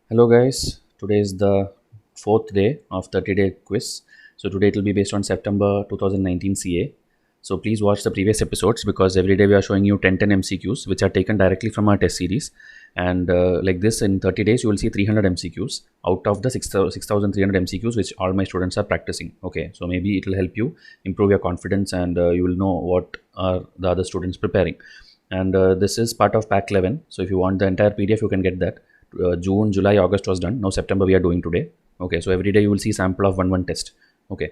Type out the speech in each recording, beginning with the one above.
Hello guys, today is the fourth day of 30-day quiz. So today it will be based on September 2019 CA. So please watch the previous episodes because every day we are showing you 10 MCQs which are taken directly from our test series. And like this in 30 days you will see 300 MCQs out of the 6,300 MCQs which all my students are practicing. Okay, so maybe it will help you improve your confidence and you will know what are the other students preparing. And this is part of pack 11. So if you want the entire PDF you can get that. June, July, August was done. Now September we are doing today. Okay, so every day you will see sample of one test. Okay,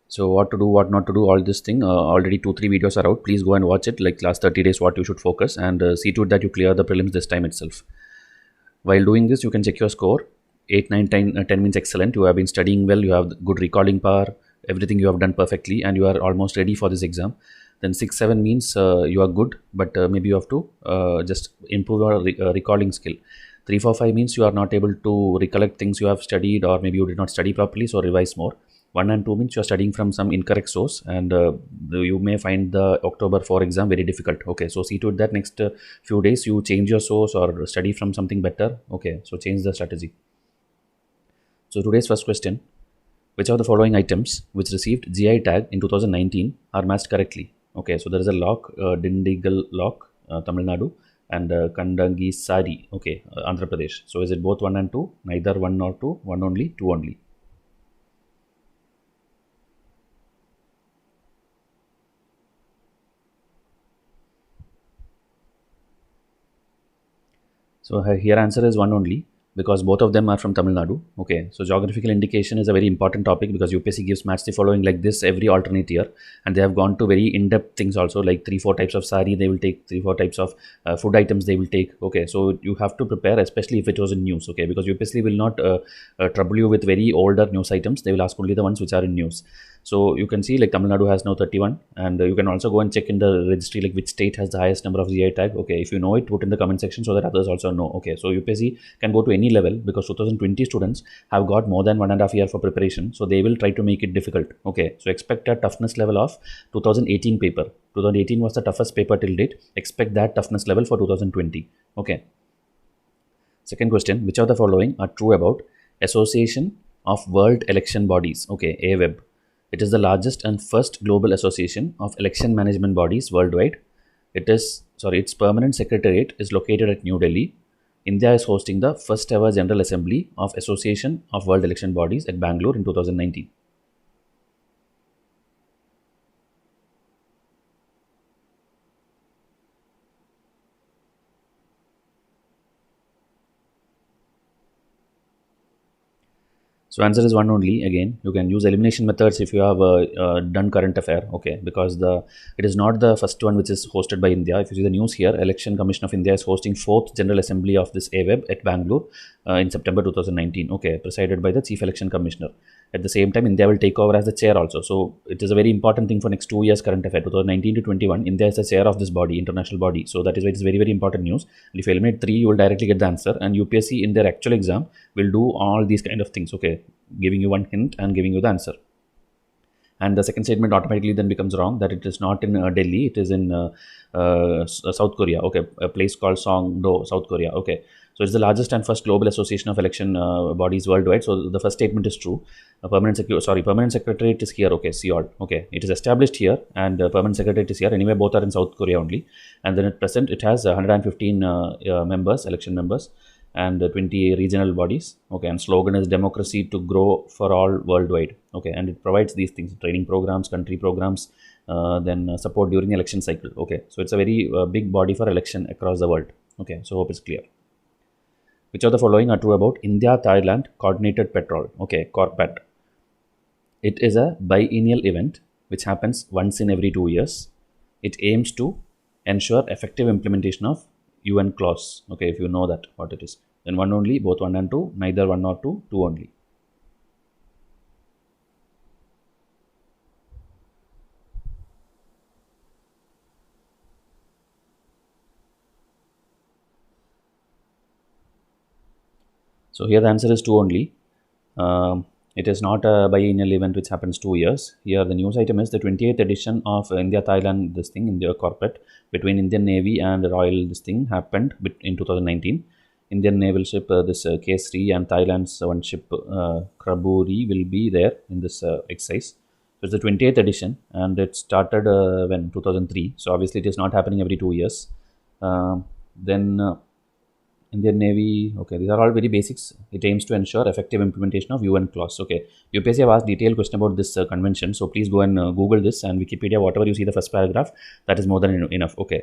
so what to do, what not to do, all this thing. Already 2-3 videos are out. Please go and watch it. Like last 30 days, what you should focus and see to it that you clear the prelims this time itself. While doing this, you can check your score. 8, 9, 10, 10 means excellent. You have been studying well. You have good recalling power. Everything you have done perfectly, and you are almost ready for this exam. Then 6, 7 means you are good, but maybe you have to just improve your recalling skill. 3, 4, 5 means you are not able to recollect things you have studied, or maybe you did not study properly, so revise more. 1 and 2 means you are studying from some incorrect source, and you may find the October 4 exam very difficult. Okay, so see to it that next few days you change your source or study from something better. Okay, so change the strategy. So today's first question: which of the following items which received GI tag in 2019 are matched correctly? Okay, so there is a lock, Dindigal lock, Tamil Nadu, and Kandangi Sari, okay, Andhra Pradesh. So is it both 1 and 2? Neither 1 nor 2, 1 only, 2 only. So here answer is 1 only because both of them are from Tamil Nadu. Okay, so geographical indication is a very important topic because UPSC gives match the following like this every alternate year, and they have gone to very in-depth things also, like 3-4 types of sari they will take, 3-4 types of food items they will take. Okay, so you have to prepare, especially if it was in news. Okay, because UPSC will not trouble you with very older news items. They will ask only the ones which are in news. So you can see like Tamil Nadu has now 31, and you can also go and check in the registry like which state has the highest number of GI tag. Okay, if you know it, put in the comment section so that others also know. Okay, so UPSC can go to any level because 2020 students have got more than 1.5 year for preparation, so they will try to make it difficult. Okay, so expect a toughness level of 2018 paper. 2018 was the toughest paper till date. Expect that toughness level for 2020. Okay. Second question: which of the following are true about Association of World Election Bodies? Okay, AWEB. It is the largest and first global association of election management bodies worldwide. Its permanent secretariat is located at New Delhi. India is hosting the first ever General Assembly of Association of World Election Bodies at Bangalore in 2019. So answer is 1 only. Again, you can use elimination methods if you have done current affair. Okay, because it is not the first one which is hosted by India. If you see the news here, Election Commission of India is hosting 4th General Assembly of this AWEB at Bangalore in September 2019. Okay, presided by the Chief Election Commissioner. At the same time, India will take over as the chair also. So it is a very important thing for next 2 years current affair. 2019 to 21, India is the chair of this body, international body. So that is why it is very, very important news. And if you eliminate 3, you will directly get the answer. And UPSC in their actual exam will do all these kind of things. Okay, giving you one hint and giving you the answer. And the second statement automatically then becomes wrong, that it is not in Delhi, it is in South Korea. Okay, a place called Songdo, South Korea. Okay, so it's the largest and first global association of election bodies worldwide. So the first statement is true. Permanent secretariat is here. Okay, Seoul. Okay, it is established here, and permanent secretariat is here. Anyway, both are in South Korea only. And then at present, it has 115 members, election members, and 20 regional bodies. Okay, and slogan is democracy to grow for all worldwide. Okay, and it provides these things: training programs, country programs, then support during election cycle. Okay, so it's a very big body for election across the world. Okay, so hope it's clear. Which of the following are true about India Thailand Coordinated Patrol? Okay, CORPAT. It is a biennial event which happens once in every 2 years. It aims to ensure effective implementation of UN clause. Okay, if you know that what it is, then 1 only, both 1 and 2, neither 1 nor 2, 2 only. So here the answer is 2 only. It is not a biennial event which happens 2 years. Here the news item is the 28th edition of India Thailand India CORPAT between Indian Navy and Royal happened in 2019. Indian naval ship, this Kesri, and Thailand's one ship, Kraburi, will be there in this exercise. So it's the 28th edition, and it started when 2003. So obviously, it is not happening every 2 years. Then Indian Navy, okay, these are all very basics. It aims to ensure effective implementation of UN clause. Okay, UPSC have asked detailed question about this convention, so please go and Google this and Wikipedia, whatever you see the first paragraph, that is more than enough. Okay,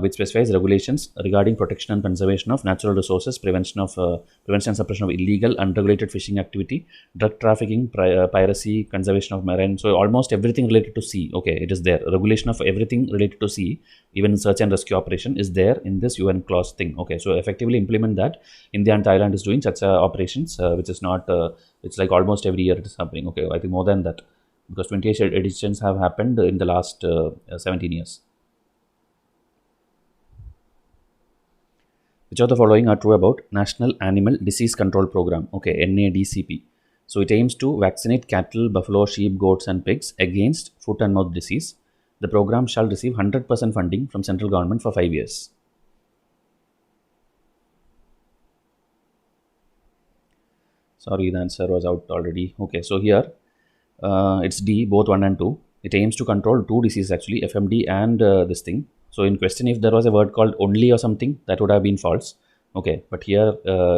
which specifies regulations regarding protection and conservation of natural resources, prevention and suppression of illegal, unregulated fishing activity, drug trafficking, piracy, conservation of marine. So almost everything related to sea. Okay, it is there. Regulation of everything related to sea, even search and rescue operation, is there in this UN clause thing. Okay, so effectively implement that. India and Thailand is doing such operations, which is not. It's like almost every year it is happening. Okay, I think more than that, because 28 editions have happened in the last 17 years. Which of the following are true about National Animal Disease Control Program? Okay, NADCP. So it aims to vaccinate cattle, buffalo, sheep, goats, and pigs against foot and mouth disease. The program shall receive 100% funding from central government for 5 years. Sorry, the answer was out already. Okay, so here it's D, both 1 and 2. It aims to control two diseases actually, FMD and this thing. So in question, if there was a word called only or something, that would have been false. Okay, but here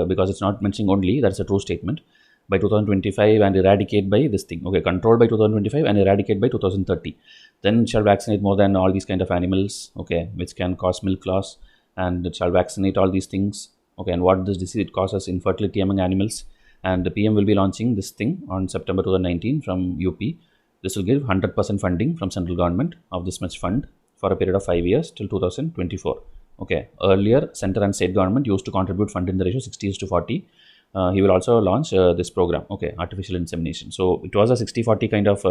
because it's not mentioning only, that's a true statement. By 2025 and eradicate by this thing. Okay, control by 2025 and eradicate by 2030. Then it shall vaccinate more than all these kind of animals. Okay, which can cause milk loss, and it shall vaccinate all these things. Okay, and what this disease, it causes infertility among animals. And the PM will be launching this thing on September 2019 from UP. This will give 100% funding from central government of this much fund for a period of 5 years till 2024. Okay, earlier center and state government used to contribute fund in the ratio 60:40. He will also launch this program. Okay, artificial insemination. So it was a 60:40 kind of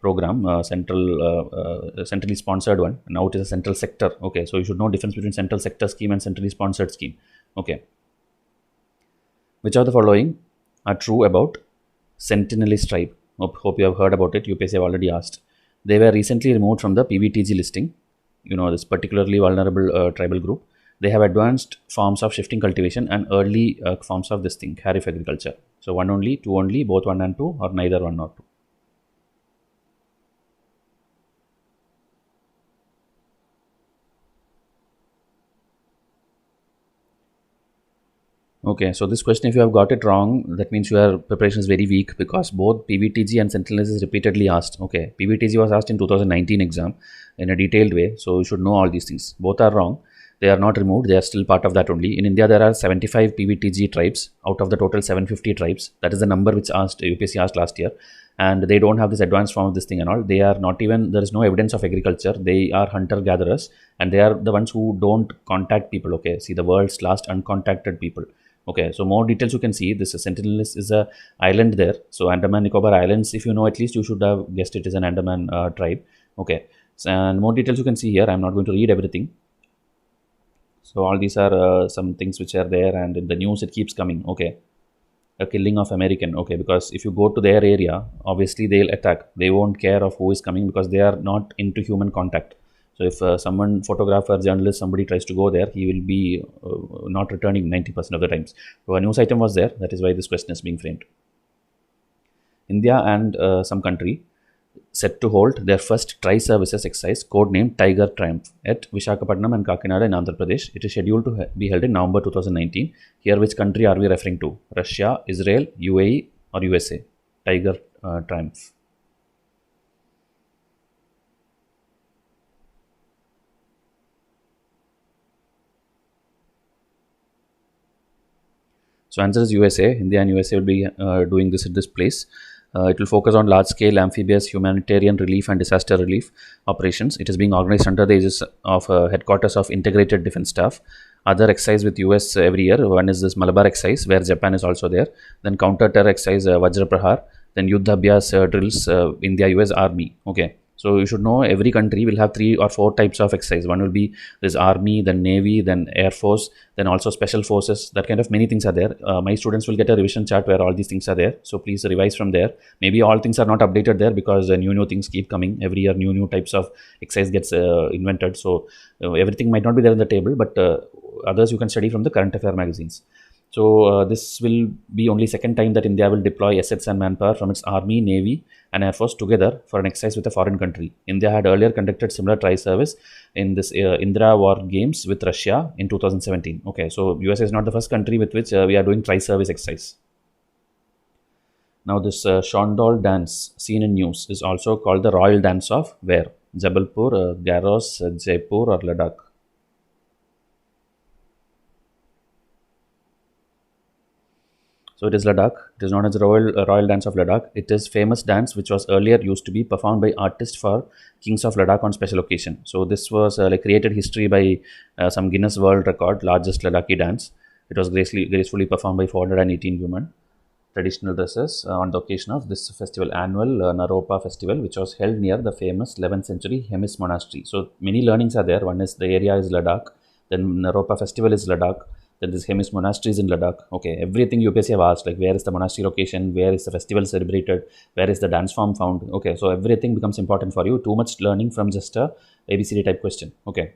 program, centrally sponsored one. Now it is a central sector. Okay, so you should know difference between central sector scheme and centrally sponsored scheme. Okay, which of the following are true about Sentinelist tribe? Hope you have heard about it. UPSC have already asked. They were recently removed from the PVTG listing. You know, this particularly vulnerable tribal group. They have advanced forms of shifting cultivation and early forms of this thing, kharif agriculture. So 1 only, 2 only, both 1 and 2, or neither 1 nor 2. Okay, so this question, if you have got it wrong, that means your preparation is very weak, because both PVTG and Sentinelist is repeatedly asked. Okay, PVTG was asked in 2019 exam in a detailed way, so you should know all these things. Both are wrong. They are not removed. They are still part of that only. In India, there are 75 PVTG tribes out of the total 750 tribes. That is the number which UPSC asked last year. And they don't have this advanced form of this thing and all. They are not even, there is no evidence of agriculture. They are hunter-gatherers, and they are the ones who don't contact people. Okay, see, the world's last uncontacted people. Okay, so more details you can see. This Sentinelist is a island there. So Andaman Nicobar Islands, if you know, at least you should have guessed it is an Andaman tribe. Okay, so, and more details you can see here. I'm not going to read everything. So all these are some things which are there, and in the news it keeps coming. Okay, a killing of American. Okay, because if you go to their area, obviously they'll attack. They won't care of who is coming, because they are not into human contact. So if someone, photographer, journalist, somebody tries to go there, he will be not returning 90% of the times. So a news item was there. That is why this question is being framed. India and some country set to hold their first tri-services exercise, codenamed Tiger Triumph, at Visakhapatnam and Kakinada in Andhra Pradesh. It is scheduled to be held in November 2019. Here, which country are we referring to? Russia, Israel, UAE, or USA? Tiger Triumph. So answer is USA. India and USA will be doing this at this place. It will focus on large-scale amphibious humanitarian relief and disaster relief operations. It is being organized under the aegis of headquarters of Integrated Defense Staff. Other exercise with US every year. One is this Malabar exercise, where Japan is also there. Then counter-terror exercise Vajra Prahar. Then Yuddha Abhyas drills India US Army. Okay. So you should know every country will have 3 or 4 types of exercise. One will be this army, then navy, then air force, then also special forces. That kind of many things are there. My students will get a revision chart where all these things are there. So please revise from there. Maybe all things are not updated there because new things keep coming every year. New types of exercise gets invented. So everything might not be there in the table, but others you can study from the current affair magazines. So this will be only second time that India will deploy assets and manpower from its army, navy, and air force together for an exercise with a foreign country. India had earlier conducted similar tri-service in this Indira War Games with Russia in 2017. Okay, so USA is not the first country with which we are doing tri-service exercise. Now this Shondol dance seen in news is also called the Royal Dance of where? Jabalpur, Garos, Jaipur, or Ladakh. So it is Ladakh. It is known as the Royal Dance of Ladakh. It is famous dance which was earlier used to be performed by artists for kings of Ladakh on special occasion. So this was like created history by some Guinness World Record, largest Ladakhi dance. It was gracefully performed by 418 women. Traditional dresses on the occasion of this festival, annual Naropa festival, which was held near the famous 11th century Hemis monastery. So many learnings are there. One is the area is Ladakh, then Naropa festival is Ladakh, then this Hemis monastery is in Ladakh. Okay, everything UPSC have asked, like where is the monastery location, where is the festival celebrated, where is the dance form found. Okay, so everything becomes important for you. Too much learning from just a ABCD type question. Okay.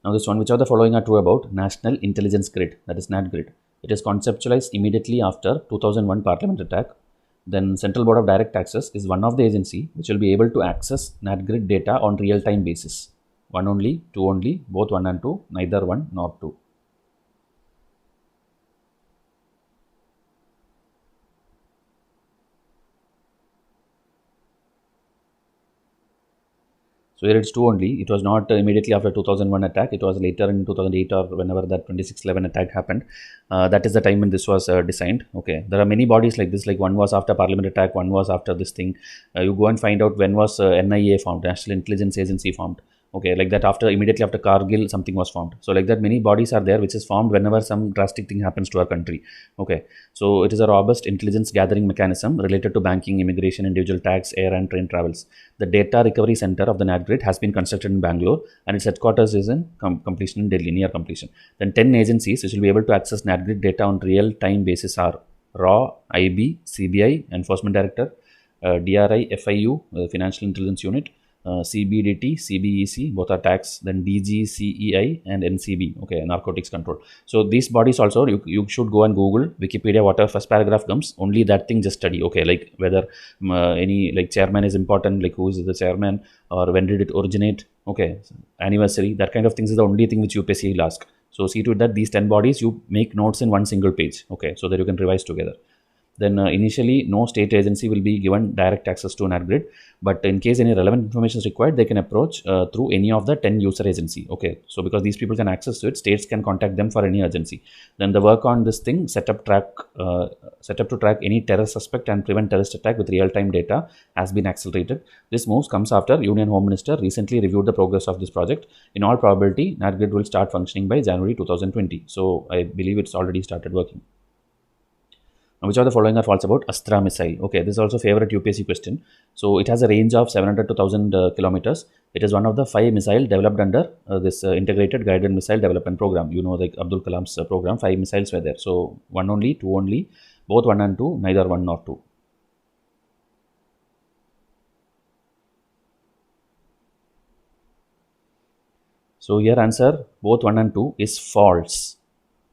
Now this one, which of the following are true about National Intelligence Grid, that is NAT grid. It is conceptualized immediately after 2001 Parliament attack. Then Central Board of Direct Taxes is one of the agency which will be able to access NAT grid data on real-time basis. One only, two only, both one and two, neither one nor two. So here it's two only. It was not immediately after 2001 attack. It was later in 2008 or whenever that 26/11 attack happened. That is the time when this was designed. Okay, there are many bodies like this. Like one was after Parliament attack, one was after this thing. You go and find out when was NIA formed, National Intelligence Agency formed. Okay, like that after immediately after Kargil something was formed. So like that many bodies are there which is formed whenever some drastic thing happens to our country. Okay, so it is a robust intelligence gathering mechanism related to banking, immigration, individual tax, air and train travels. The data recovery center of the NAT grid has been constructed in Bangalore and its headquarters is in completion in Delhi, near completion. Then 10 agencies which will be able to access NAT grid data on real time basis are RAW, IB, CBI, Enforcement Director, DRI, FIU, Financial Intelligence Unit, CBDT, CBEC, both are tax, then DGCEI and NCB, okay, narcotics control. So these bodies also, you should go and Google, Wikipedia, whatever first paragraph comes, only that thing just study, okay, like whether any like chairman is important, like who is the chairman or when did it originate, okay, anniversary, that kind of things is the only thing which UPSC will ask. So see to it that these 10 bodies, you make notes in one single page, okay, so that you can revise together. Then initially no state agency will be given direct access to NAT grid, but in case any relevant information is required, they can approach through any of the 10 user agency. Okay, so because these people can access to it, states can contact them for any urgency. Then the work on this thing set up to track any terror suspect and prevent terrorist attack with real-time data has been accelerated. This move comes after Union Home Minister recently reviewed the progress of this project. In all probability, NAT grid will start functioning by January 2020. So I believe it's already started working. Which of the following are false about Astra missile? Okay, this is also favorite UPSC question. So it has a range of 700 to 1000 kilometers. It is one of the 5 missiles developed under this integrated guided missile development program. You know, like Abdul Kalam's program, 5 missiles were there. So one only, two only, both one and two, neither one nor two. So here answer both 1 and 2 is false.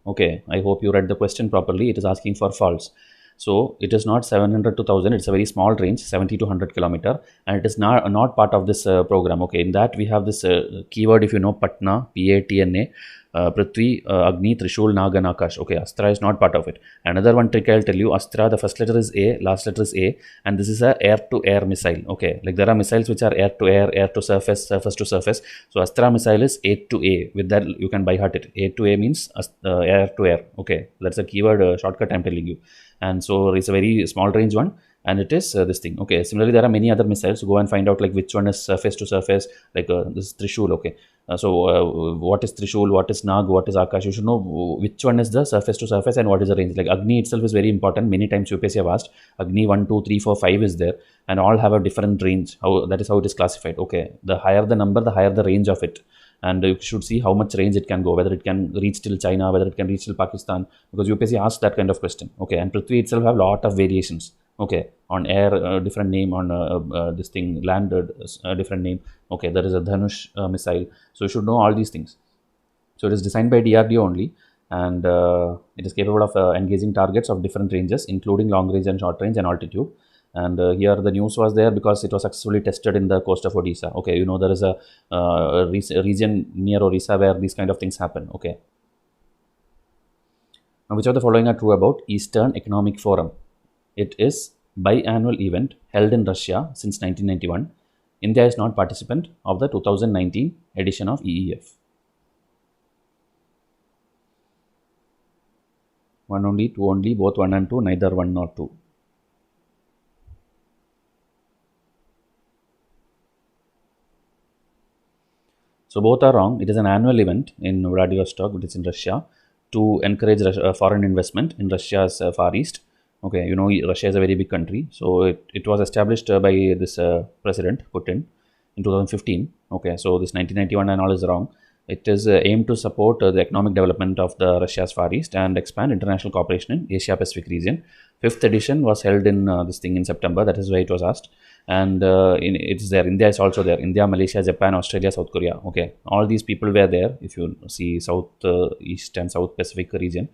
Okay, I hope you read the question properly. It is asking for false. So it is not 700 to 1000. It's a very small range, 70 to 100 kilometer, and it is not part of this program. Okay, in that we have this keyword, if you know, Patna, PATNA, Prithvi, Agni, Trishul, Nagan, Akash. Okay, Astra is not part of it. Another one trick I'll tell you, Astra, the first letter is A, last letter is A, and this is a air-to-air missile. Okay, like there are missiles which are air-to-air, air-to-surface, surface-to-surface. So Astra missile is A-to-A. With that, you can by heart it. A-to-A means air-to-air. Okay, that's a keyword shortcut I'm telling you. And so it's a very small range one. And it is this thing. Okay, similarly there are many other missiles. Go and find out like which one is surface to surface, like this Trishul. Okay, What is Trishul, what is Nag, what is Akash? You should know which one is the surface to surface and what is the range. Like Agni itself is very important. Many times UPSC have asked Agni 1, 2, 3, 4, 5 is there, and all have a different range. That is how it is classified. Okay, the higher the number, the higher the range of it. And you should see how much range it can go, whether it can reach till China, whether it can reach till Pakistan, because UPSC asks that kind of question. Okay, and Prithvi itself have lot of variations. Okay, on air, different name, on this thing, land, different name. Okay, there is a Dhanush missile. So you should know all these things. So it is designed by DRDO only, and it is capable of engaging targets of different ranges, including long range and short range and altitude. And here the news was there because it was successfully tested in the coast of Odisha. Okay, you know, there is a region near Odisha where these kind of things happen. Okay. Now, which of the following are true about Eastern Economic Forum? It is biannual event held in Russia since 1991. India is not participant of the 2019 edition of EEF. One only, two only, both 1 and 2, neither 1 nor 2. So both are wrong. It is an annual event in Vladivostok, which is in Russia, to encourage foreign investment in Russia's Far East. Okay, you know, Russia is a very big country. So it was established by this president, Putin, in 2015. Okay, so this 1991 and all is wrong. It is aimed to support the economic development of the Russia's Far East and expand international cooperation in Asia Pacific region. Fifth edition was held in this thing in September. That is why it was asked. And it's there. India is also there. India, Malaysia, Japan, Australia, South Korea. Okay, all these people were there. If you see South East and South Pacific region.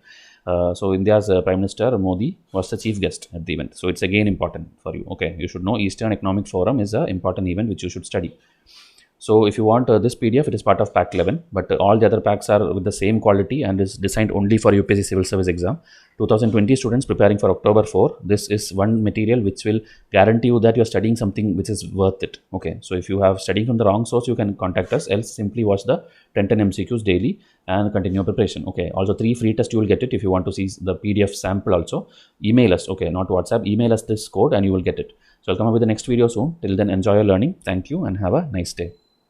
So India's Prime Minister Modi was the chief guest at the event. So it's again important for you. Okay, you should know Eastern Economic Forum is an important event which you should study. So if you want this PDF, it is part of Pack 11, but all the other packs are with the same quality and is designed only for UPSC Civil Service exam. 2020 students preparing for October 4, this is one material which will guarantee you that you are studying something which is worth it. Okay, so if you have studying from the wrong source, you can contact us, else simply watch the 10 MCQs daily and continue preparation. Okay, also 3 free tests you will get it. If you want to see the PDF sample also, email us. Okay, not WhatsApp, email us this code and you will get it. So I'll come up with the next video soon. Till then, enjoy your learning. Thank you and have a nice day.